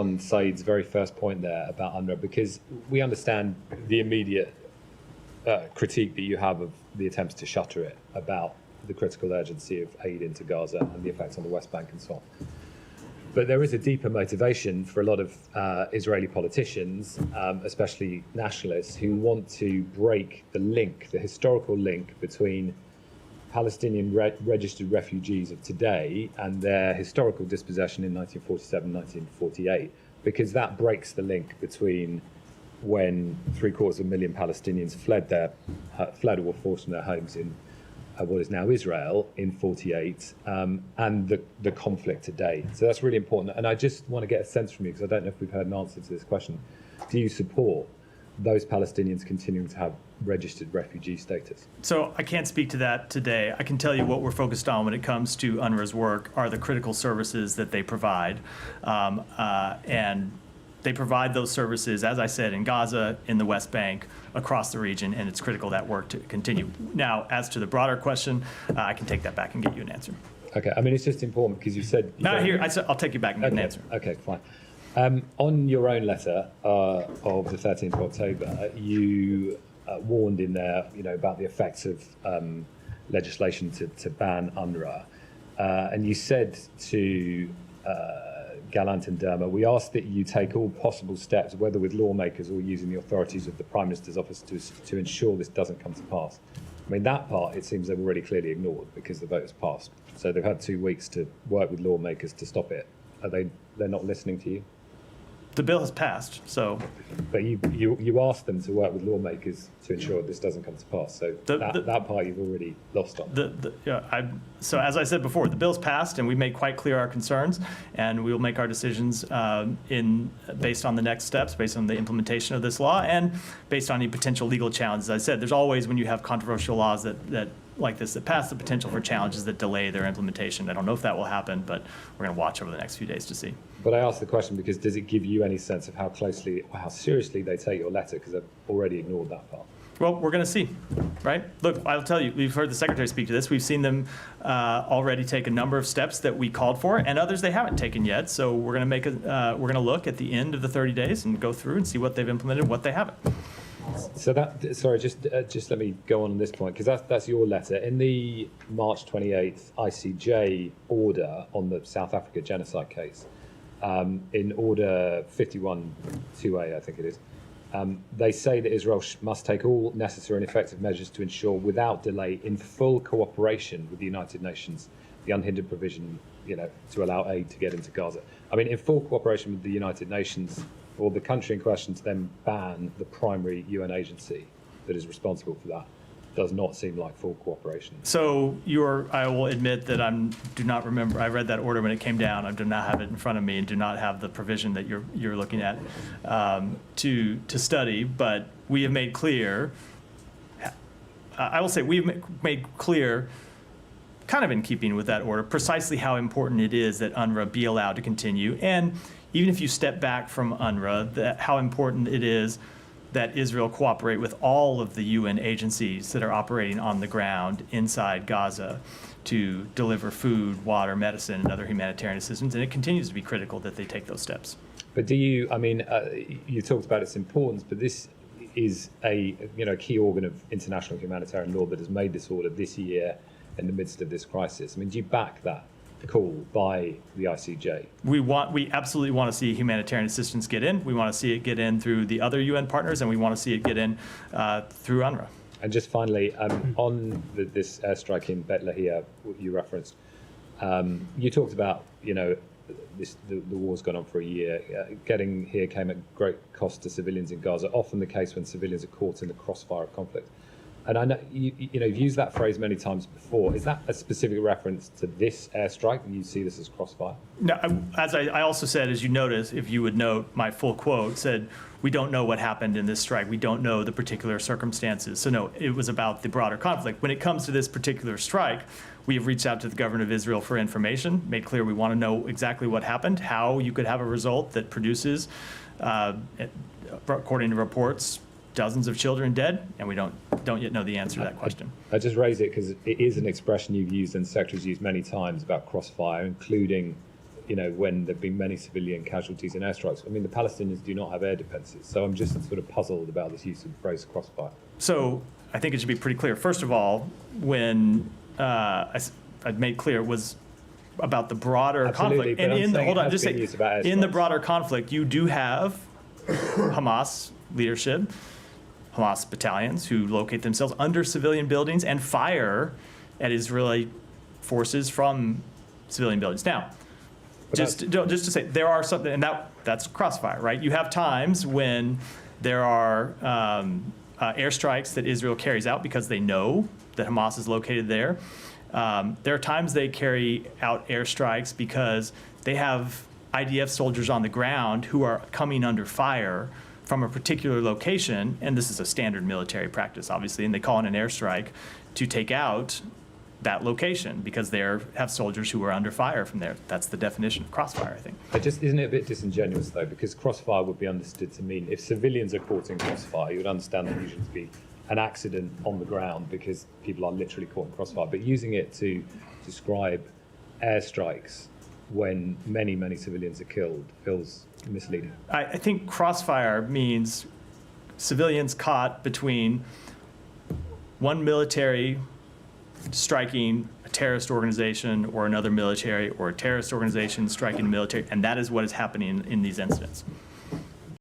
on Saeed's very first point there about UNRWA, because we understand the immediate critique that you have of the attempts to shutter it, about the critical urgency of aid into Gaza and the effects on the West Bank and so on. But there is a deeper motivation for a lot of Israeli politicians, especially nationalists, who want to break the link, the historical link between Palestinian registered refugees of today and their historical dispossession in 1947, 1948, because that breaks the link between when 750,000 Palestinians fled or were forced from their homes in what is now Israel in 48, and the conflict today. So that's really important. And I just want to get a sense from you, because I don't know if we've heard an answer to this question. Do you support those Palestinians continuing to have registered refugee status? So I can't speak to that today. I can tell you what we're focused on when it comes to UNRWA's work are the critical services that they provide. And they provide those services, as I said, in Gaza, in the West Bank, across the region, and it's critical that work to continue. Now, as to the broader question, I can take that back and get you an answer. Okay, I mean, it's just important because you said... I'll take you back and get an answer. Okay, fine. On your own letter of the 13th of October, you warned in there, about the effects of legislation to ban UNRWA. And you said to Gallant and Derma, we ask that you take all possible steps, whether with lawmakers or using the authorities of the Prime Minister's office, to ensure this doesn't come to pass. I mean, that part, it seems they've already clearly ignored because the vote has passed. So they've had 2 weeks to work with lawmakers to stop it. They're not listening to you? The bill has passed, so... But you asked them to work with lawmakers to ensure this doesn't come to pass, so that part you've already lost on. So as I said before, the bill's passed, and we made quite clear our concerns, and we will make our decisions based on the next steps, based on the implementation of this law, and based on any potential legal challenges. As I said, there's always, when you have controversial laws that like this that pass, the potential for challenges that delay their implementation. I don't know if that will happen, but we're going to watch over the next few days to see. But I asked the question because does it give you any sense of how closely or how seriously they take your letter, because they've already ignored that part? Well, we're going to see, right? Look, I'll tell you, we've heard the Secretary speak to this. We've seen them already take a number of steps that we called for, and others they haven't taken yet. So we're going to we're going to look at the end of the 30 days and go through and see what they've implemented, what they haven't. So sorry, just let me go on this point, because that's your letter. In the March 28th ICJ order on the South Africa genocide case, in order 51-2A, I think it is, they say that Israel must take all necessary and effective measures to ensure, without delay, in full cooperation with the United Nations, the unhindered provision, to allow aid to get into Gaza. I mean, in full cooperation with the United Nations, or the country in question to then ban the primary UN agency that is responsible for that, does not seem like full cooperation. So I will admit that do not remember. I read that order when it came down. I do not have it in front of me and do not have the provision that you're looking at to study. But we have made clear. I will say we've made clear, kind of in keeping with that order, precisely how important it is that UNRWA be allowed to continue. And even if you step back from UNRWA, how important it is that Israel cooperate with all of the UN agencies that are operating on the ground inside Gaza to deliver food, water, medicine, and other humanitarian assistance. And it continues to be critical that they take those steps. But you talked about its importance, but this is a key organ of international humanitarian law that has made this order this year in the midst of this crisis. I mean, do you back that call by the ICJ? We absolutely want to see humanitarian assistance get in. We want to see it get in through the other UN partners, and we want to see it get in through UNRWA. And just finally, on this airstrike in Bet Lahia you referenced, you talked about, the war's gone on for a year. Getting here came at great cost to civilians in Gaza, often the case when civilians are caught in the crossfire of conflict. And I know you've used that phrase many times before. Is that a specific reference to this airstrike, and you see this as crossfire? No, as I also said, as you notice, if you would note, my full quote said, we don't know what happened in this strike. We don't know the particular circumstances. So no, it was about the broader conflict. When it comes to this particular strike, we have reached out to the government of Israel for information, made clear we want to know exactly what happened, how you could have a result that produces, according to reports, dozens of children dead, and we don't yet know the answer to that question. I just raise it because it is an expression you've used and the Secretary's used many times about crossfire, including when there have been many civilian casualties in airstrikes. I mean, the Palestinians do not have air defences, so I'm just sort of puzzled about this use of the phrase crossfire. So I think it should be pretty clear. First of all, when I made clear it was about the broader Absolutely, conflict. but I'm saying Hold it on, has just been say, used about in the airstrikes. broader conflict, you do have Hamas leadership, Hamas battalions who locate themselves under civilian buildings and fire at Israeli forces from civilian buildings. Now, just to say, there are something, and that's crossfire, right? You have times when there are airstrikes that Israel carries out because they know that Hamas is located there. There are times they carry out airstrikes because they have IDF soldiers on the ground who are coming under fire from a particular location, and this is a standard military practice, obviously, and they call in an airstrike to take out that location because they have soldiers who are under fire from there. That's the definition of crossfire, I think. Isn't it a bit disingenuous, though, because crossfire would be understood to mean if civilians are caught in crossfire, you would understand that usually to be an accident on the ground because people are literally caught in crossfire. But using it to describe airstrikes when many, many civilians are killed feels misleading. I think crossfire means civilians caught between one military striking a terrorist organization or another military, or a terrorist organization striking a military, and that is what is happening in these incidents.